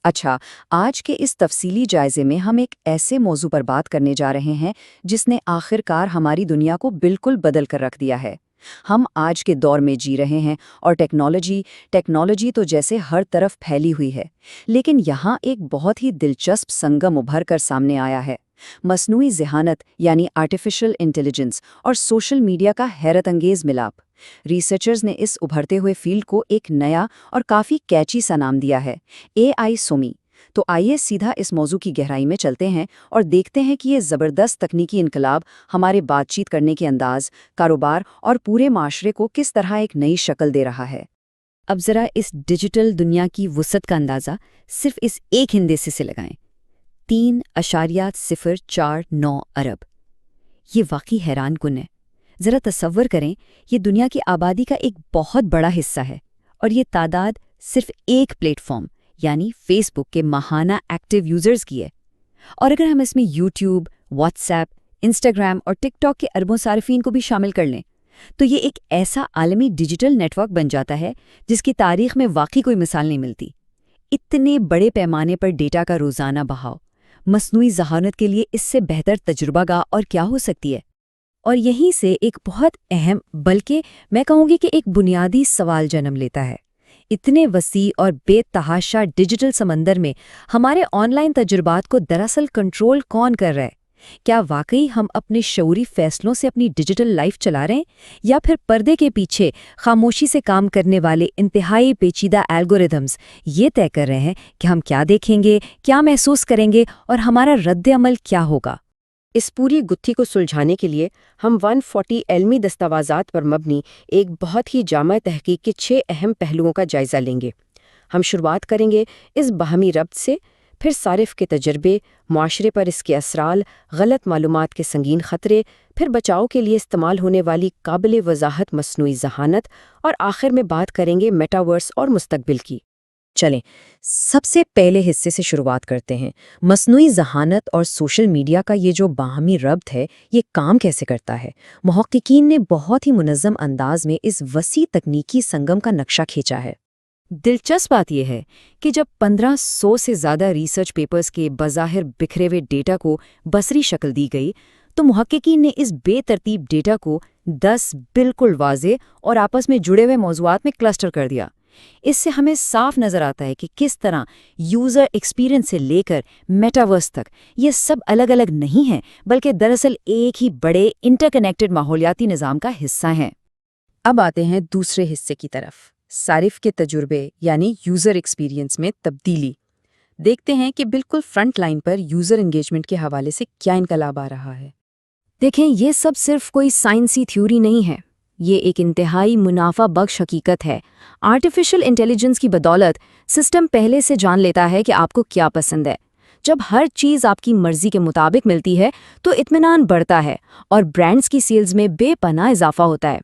اچھا، آج کے اس تفصیلی جائزے میں ہم ایک ایسے موضوع پر بات کرنے جا رہے ہیں جس نے آخر کار ہماری دنیا کو بالکل بدل کر رکھ دیا ہے۔ ہم آج کے دور میں جی رہے ہیں اور ٹیکنالوجی تو جیسے ہر طرف پھیلی ہوئی ہے، لیکن یہاں ایک بہت ہی دلچسپ سنگم ابھر کر سامنے آیا ہے۔ مصنوعی ذہانت یعنی آرٹیفیشل انٹیلیجنس اور سوشل میڈیا کا حیرت انگیز ملاپ۔ ریسرچرز نے اس ابھرتے ہوئے فیلڈ کو ایک نیا اور کافی کیچی سا نام دیا ہے، اے آئی سومی۔ تو آئیے سیدھا اس موضوع کی گہرائی میں چلتے ہیں اور دیکھتے ہیں کہ یہ زبردست تکنیکی انقلاب ہمارے بات چیت کرنے کے انداز، کاروبار اور پورے معاشرے کو کس طرح ایک نئی شکل دے رہا ہے۔ اب ذرا اس ڈیجیٹل دنیا کی وسعت کا اندازہ صرف اس ایک ہندسے سے لگائیں، 3.049 ارب۔ یہ واقعی حیران کن ہے۔ ذرا تصور کریں، یہ دنیا کی آبادی کا ایک بہت بڑا حصہ ہے، اور یہ تعداد صرف ایک پلیٹ فارم یعنی فیس بک کے ماہانہ ایکٹیو یوزرز کی ہے۔ اور اگر ہم اس میں یوٹیوب، واٹس ایپ، انسٹاگرام اور ٹک ٹاک کے اربوں صارفین کو بھی شامل کر لیں تو یہ ایک ایسا عالمی ڈیجیٹل نیٹ ورک بن جاتا ہے جس کی تاریخ میں واقعی کوئی مثال نہیں ملتی۔ اتنے بڑے پیمانے پر ڈیٹا کا روزانہ بہاؤ، مصنوعی ذہانت کے لیے اس سے بہتر تجربہ گاہ اور کیا ہو سکتی ہے؟ اور یہیں سے ایک بہت اہم، بلکہ میں کہوں گی کہ ایک بنیادی سوال جنم لیتا ہے۔ اتنے وسیع اور بے تحاشا ڈیجیٹل سمندر میں ہمارے آن لائن تجربات کو دراصل کنٹرول کون کر رہا ہے؟ کیا واقعی ہم اپنے شعوری فیصلوں سے اپنی ڈیجیٹل لائف چلا رہے ہیں، یا پھر پردے کے پیچھے خاموشی سے کام کرنے والے انتہائی پیچیدہ الگورتھمز یہ طے کر رہے ہیں کہ ہم کیا دیکھیں گے، کیا محسوس کریں گے اور ہمارا رد عمل کیا ہوگا؟ اس پوری گتھی کو سلجھانے کے لیے ہم 140 علمی دستاویزات پر مبنی ایک بہت ہی جامع تحقیق کے 6 اہم پہلوؤں کا جائزہ لیں گے۔ ہم شروعات کریں گے اس باہمی ربط سے، پھر صارف کے تجربے، معاشرے پر اس کے اثرات، غلط معلومات کے سنگین خطرے، پھر بچاؤ کے لیے استعمال ہونے والی قابل وضاحت مصنوعی ذہانت، اور آخر میں بات کریں گے میٹاورس اور مستقبل کی۔ چلیں سب سے پہلے حصے سے شروعات کرتے ہیں۔ مصنوعی ذہانت اور سوشل میڈیا کا یہ جو باہمی ربط ہے، یہ کام کیسے کرتا ہے؟ محققین نے بہت ہی منظم انداز میں اس وسیع تکنیکی سنگم کا نقشہ کھینچا ہے۔ دلچسپ بات یہ ہے کہ جب 1500 سے زیادہ ریسرچ پیپرز کے بظاہر بکھرے ہوئے ڈیٹا کو بصری شکل دی گئی، تو محققین نے اس بے ترتیب ڈیٹا کو 10 بالکل واضح اور آپس میں جڑے ہوئے موضوعات میں کلسٹر کر دیا۔ اس سے ہمیں صاف نظر آتا ہے کہ کس طرح یوزر ایکسپیرینس سے لے کر میٹاورس تک یہ سب الگ الگ نہیں ہیں، بلکہ دراصل ایک ہی بڑے انٹر کنیکٹڈ ماحولیاتی نظام کا حصہ ہیں۔ اب آتے ہیں دوسرے حصے کی طرف، صارف کے تجربے یعنی یوزر ایکسپیرینس میں تبدیلی۔ دیکھتے ہیں کہ بالکل فرنٹ لائن پر یوزر انگیجمنٹ کے حوالے سے کیا انقلاب آ رہا ہے۔ دیکھیں، یہ سب صرف کوئی سائنسی تھیوری نہیں ہے، یہ ایک انتہائی منافع بخش حقیقت ہے۔ آرٹیفیشل انٹیلیجنس کی بدولت سسٹم پہلے سے جان لیتا ہے کہ آپ کو کیا پسند ہے۔ جب ہر چیز آپ کی مرضی کے مطابق ملتی ہے تو اطمینان بڑھتا ہے اور برانڈز کی سیلز میں بے پناہ اضافہ ہوتا ہے۔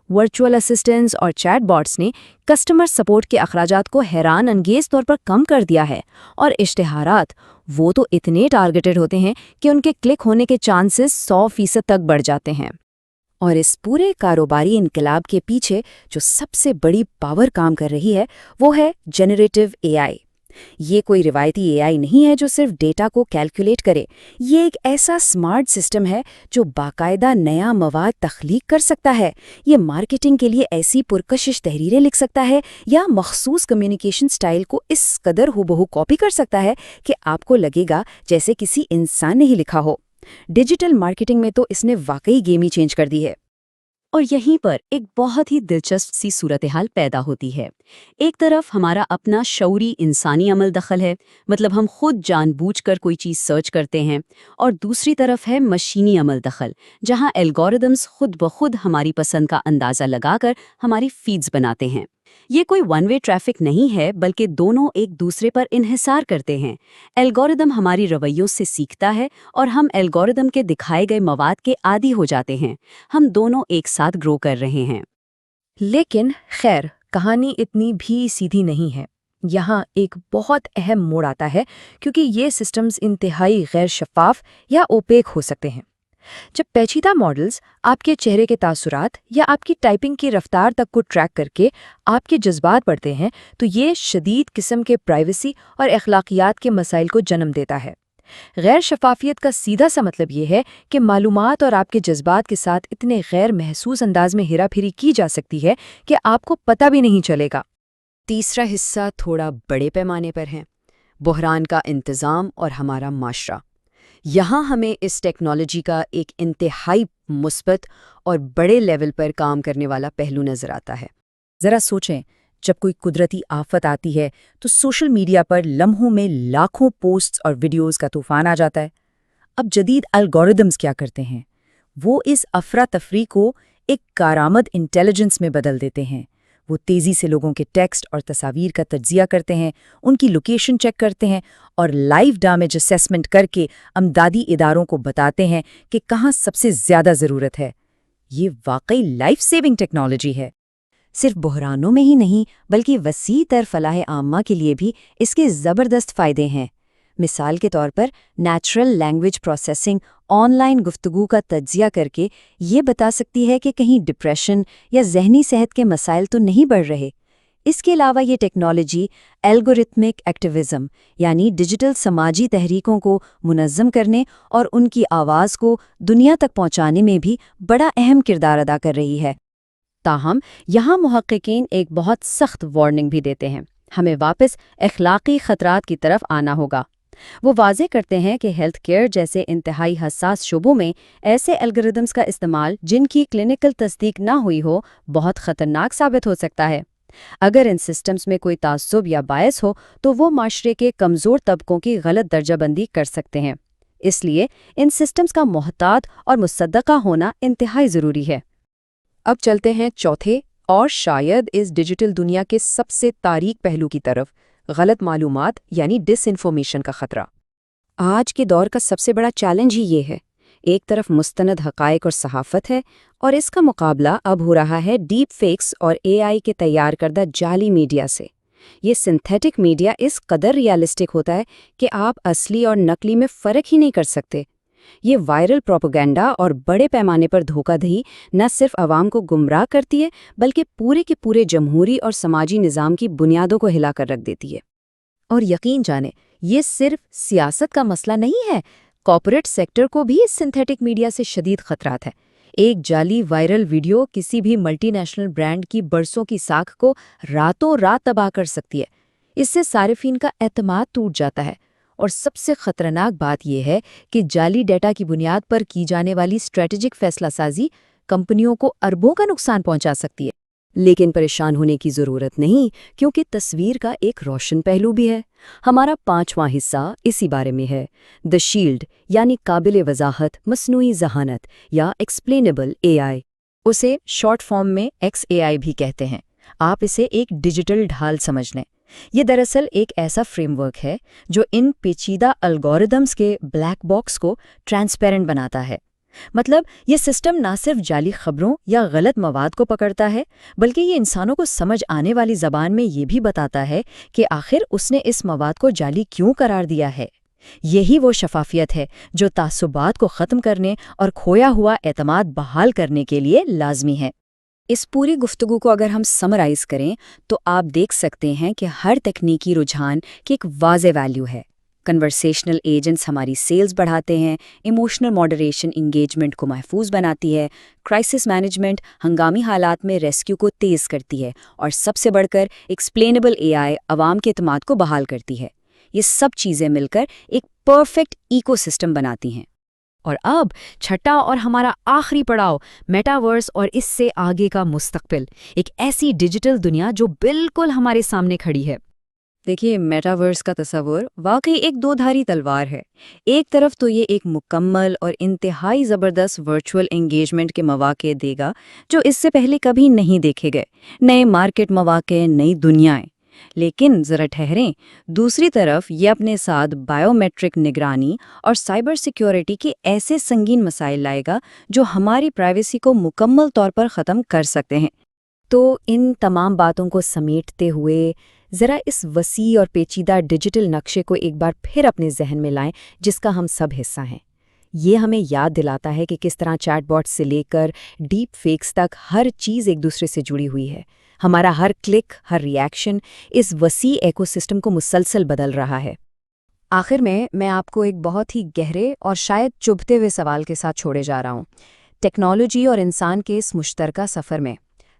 ورچوئل اسسٹنٹس اور چیٹ باٹس نے کسٹمر سپورٹ کے اخراجات کو حیران انگیز طور پر کم کر دیا ہے، اور اشتہارات وہ تو اتنے ٹارگیٹڈ ہوتے ہیں کہ ان کے کلک ہونے کے چانسز 100% تک بڑھ جاتے ہیں۔ اور اس پورے کاروباری انقلاب کے پیچھے جو سب سے بڑی پاور کام کر رہی ہے وہ ہے جنریٹیو اے آئی۔ یہ کوئی روایتی اے آئی نہیں ہے جو صرف ڈیٹا کو کیلکولیٹ کرے، یہ ایک ایسا سمارٹ سسٹم ہے جو باقاعدہ نیا مواد تخلیق کر سکتا ہے۔ یہ مارکیٹنگ کے لیے ایسی پرکشش تحریریں لکھ سکتا ہے یا مخصوص کمیونیکیشن سٹائل کو اس قدر ہو کاپی کر سکتا ہے کہ آپ کو لگے گا جیسے کسی انسان نے ہی لکھا ہو۔ ڈیجیٹل مارکیٹنگ میں تو اس نے واقعی گیم ہی چینج کر دی ہے۔ اور یہیں پر ایک بہت ہی دلچسپ سی صورتحال پیدا ہوتی ہے۔ ایک طرف ہمارا اپنا شعوری انسانی عمل دخل ہے، مطلب ہم خود جان بوجھ کر کوئی چیز سرچ کرتے ہیں، اور دوسری طرف ہے مشینی عمل دخل، جہاں الگورتھمز خود بخود ہماری پسند کا اندازہ لگا کر ہماری فیڈز بناتے ہیں۔ یہ کوئی ون وے ٹریفک نہیں ہے، بلکہ دونوں ایک دوسرے پر انحصار کرتے ہیں۔ الگورتھم ہماری رویوں سے سیکھتا ہے اور ہم الگورتھم کے دکھائے گئے مواد کے عادی ہو جاتے ہیں۔ ہم دونوں ایک ساتھ گرو کر رہے ہیں۔ لیکن خیر، کہانی اتنی بھی سیدھی نہیں ہے۔ یہاں ایک بہت اہم موڑ آتا ہے، کیونکہ یہ سسٹمز انتہائی غیر شفاف یا اوپیک ہو سکتے ہیں۔ جب پیچیدہ ماڈلز آپ کے چہرے کے تاثرات یا آپ کی ٹائپنگ کی رفتار تک کو ٹریک کر کے آپ کے جذبات پڑھتے ہیں تو یہ شدید قسم کے پرائیویسی اور اخلاقیات کے مسائل کو جنم دیتا ہے۔ غیر شفافیت کا سیدھا سا مطلب یہ ہے کہ معلومات اور آپ کے جذبات کے ساتھ اتنے غیر محسوس انداز میں ہیرا پھیری کی جا سکتی ہے کہ آپ کو پتہ بھی نہیں چلے گا۔ تیسرا حصہ تھوڑا بڑے پیمانے پر ہے، بحران کا انتظام اور ہمارا معاشرہ۔ یہاں ہمیں اس ٹیکنالوجی کا ایک انتہائی مثبت اور بڑے لیول پر کام کرنے والا پہلو نظر آتا ہے۔ ذرا سوچیں، جب کوئی قدرتی آفت آتی ہے تو سوشل میڈیا پر لمحوں میں لاکھوں پوسٹس اور ویڈیوز کا طوفان آ جاتا ہے۔ اب جدید الگورتھمز کیا کرتے ہیں؟ وہ اس افراتفری کو ایک کارآمد انٹیلیجنس میں بدل دیتے ہیں۔ وہ تیزی سے لوگوں کے ٹیکسٹ اور تصاویر کا تجزیہ کرتے ہیں، ان کی لوکیشن چیک کرتے ہیں اور لائیو ڈیمیج اسیسمنٹ کر کے امدادی اداروں کو بتاتے ہیں کہ کہاں سب سے زیادہ ضرورت ہے۔ یہ واقعی لائف سیونگ ٹیکنالوجی ہے۔ صرف بحرانوں میں ہی نہیں بلکہ وسیع تر فلاح عامہ کے لیے بھی اس کے زبردست فائدے ہیں۔ مثال کے طور پر natural language processing online گفتگو کا تجزیہ کر کے یہ بتا سکتی ہے کہ کہیں ڈپریشن یا ذہنی صحت کے مسائل تو نہیں بڑھ رہے۔ اس کے علاوہ یہ ٹیکنالوجی الگورتھمک ایکٹیوزم یعنی ڈیجیٹل سماجی تحریکوں کو منظم کرنے اور ان کی آواز کو دنیا تک پہنچانے میں بھی بڑا اہم کردار ادا کر رہی ہے۔ تاہم یہاں محققین ایک بہت سخت وارننگ بھی دیتے ہیں، ہمیں واپس اخلاقی خطرات کی طرف آنا ہوگا۔ وہ واضح کرتے ہیں کہ ہیلتھ کیئر جیسے انتہائی حساس شعبوں میں ایسے الگورتھمز کا استعمال جن کی کلینکل تصدیق نہ ہوئی ہو بہت خطرناک ثابت ہو سکتا ہے۔ اگر ان سسٹمز میں کوئی تعصب یا باعث ہو تو وہ معاشرے کے کمزور طبقوں کی غلط درجہ بندی کر سکتے ہیں۔ اس لیے ان سسٹمز کا محتاط اور مصدقہ ہونا انتہائی ضروری ہے۔ اب چلتے ہیں چوتھے اور شاید اس ڈیجیٹل دنیا کے سب سے تاریک پہلو کی طرف، غلط معلومات یعنی ڈس انفارمیشن کا خطرہ۔ آج کے دور کا سب سے بڑا چیلنج ہی یہ ہے۔ ایک طرف مستند حقائق اور صحافت ہے اور اس کا مقابلہ اب ہو رہا ہے ڈیپ فیکس اور اے آئی کے تیار کردہ جعلی میڈیا سے۔ یہ سنتھیٹک میڈیا اس قدر ریالسٹک ہوتا ہے کہ آپ اصلی اور نقلی میں فرق ہی نہیں کر سکتے۔ یہ وائرل پروپیگنڈا اور بڑے پیمانے پر دھوکہ دہی نہ صرف عوام کو گمراہ کرتی ہے بلکہ پورے کے پورے جمہوری اور سماجی نظام کی بنیادوں کو ہلا کر رکھ دیتی ہے۔ اور یقین جانیں، یہ صرف سیاست کا مسئلہ نہیں ہے، کارپوریٹ سیکٹر کو بھی اس سنتھیٹک میڈیا سے شدید خطرات ہیں۔ ایک جعلی وائرل ویڈیو کسی بھی ملٹی نیشنل برانڈ کی برسوں کی ساکھ کو راتوں رات تباہ کر سکتی ہے۔ اس سے صارفین کا اعتماد ٹوٹ جاتا ہے۔ اور سب سے خطرناک بات یہ ہے کہ جعلی ڈیٹا کی بنیاد پر کی جانے والی اسٹریٹجک فیصلہ سازی کمپنیوں کو اربوں کا نقصان پہنچا سکتی ہے۔ لیکن پریشان ہونے کی ضرورت نہیں، کیونکہ تصویر کا ایک روشن پہلو بھی ہے۔ ہمارا 5واں حصہ اسی بارے میں ہے، دی شیلڈ یعنی قابل وضاحت مصنوعی ذہانت یا ایکسپلینیبل اے آئی۔ اسے شارٹ فارم میں XAI بھی کہتے ہیں۔ آپ اسے ایک ڈیجیٹل ڈھال سمجھ لیں۔ یہ دراصل ایک ایسا فریم ورک ہے جو ان پیچیدہ الگورتھمز کے بلیک باکس کو ٹرانسپیرنٹ بناتا ہے۔ مطلب یہ سسٹم نہ صرف جعلی خبروں یا غلط مواد کو پکڑتا ہے بلکہ یہ انسانوں کو سمجھ آنے والی زبان میں یہ بھی بتاتا ہے کہ آخر اس نے اس مواد کو جعلی کیوں قرار دیا ہے۔ یہی وہ شفافیت ہے جو تعصبات کو ختم کرنے اور کھویا ہوا اعتماد بحال کرنے کے لیے لازمی ہے۔ اس پوری گفتگو کو اگر ہم سمرائز کریں تو آپ دیکھ سکتے ہیں کہ ہر تکنیکی رجحان کی ایک واضح ویلیو ہے۔ کنورسیشنل ایجنٹس ہماری سیلز بڑھاتے ہیں، ایموشنل ماڈریشن انگیجمنٹ کو محفوظ بناتی ہے، کرائسس مینجمنٹ ہنگامی حالات میں ریسکیو کو تیز کرتی ہے، اور سب سے بڑھ کر ایکسپلینیبل اے آئی عوام کے اعتماد کو بحال کرتی ہے۔ یہ سب چیزیں مل کر ایک پرفیکٹ ایکو سسٹم بناتی ہیں۔ اور اب چھٹا اور ہمارا آخری پڑاؤ، میٹاورس اور اس سے آگے کا مستقبل، ایک ایسی ڈیجیٹل دنیا جو بالکل ہمارے سامنے کھڑی ہے۔ دیکھیے، میٹاورس کا تصور واقعی ایک دو دھاری تلوار ہے۔ ایک طرف تو یہ ایک مکمل اور انتہائی زبردست ورچوئل انگیجمنٹ کے مواقع دے گا جو اس سے پہلے کبھی نہیں دیکھے گئے، نئے مارکیٹ مواقع، نئی دنیائیں۔ لیکن ذرا ٹھہریں، دوسری طرف یہ اپنے ساتھ بائیو میٹرک نگرانی اور سائبر سیکیورٹی کے ایسے سنگین مسائل لائے گا جو ہماری پرائیویسی کو مکمل طور پر ختم کر سکتے ہیں۔ تو ان تمام باتوں کو سمیٹتے ہوئے ذرا اس وسیع اور پیچیدہ ڈیجیٹل نقشے کو ایک بار پھر اپنے ذہن میں لائیں جس کا ہم سب حصہ ہیں۔ یہ ہمیں یاد دلاتا ہے کہ کس طرح چیٹ باٹ سے لے کر ڈیپ فیکس تک ہر چیز ایک دوسرے سے جڑی ہوئی ہے۔ ہمارا ہر کلک، ہر ری ایکشن اس وسیع ایکو سسٹم کو مسلسل بدل رہا ہے۔ آخر میں آپ کو ایک بہت ہی گہرے اور شاید چبھتے ہوئے سوال کے ساتھ چھوڑے جا رہا ہوں۔ ٹیکنالوجی اور انسان کے اس مشترکہ سفر میں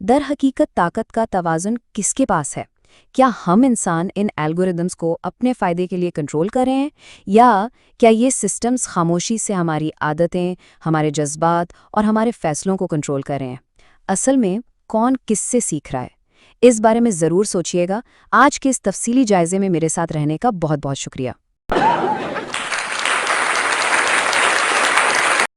در حقیقت طاقت کا توازن کس کے پاس ہے؟ کیا ہم انسان ان الگوریدمز کو اپنے فائدے کے لیے کنٹرول کر رہے ہیں، یا کیا یہ سسٹمز خاموشی سے ہماری عادتیں، ہمارے جذبات اور ہمارے فیصلوں کو کنٹرول کر رہے ہیں؟ اصل میں کون کس سے سیکھ رہا ہے؟ اس بارے میں ضرور سوچیے گا۔ آج کے اس تفصیلی جائزے میں میرے ساتھ رہنے کا بہت بہت شکریہ۔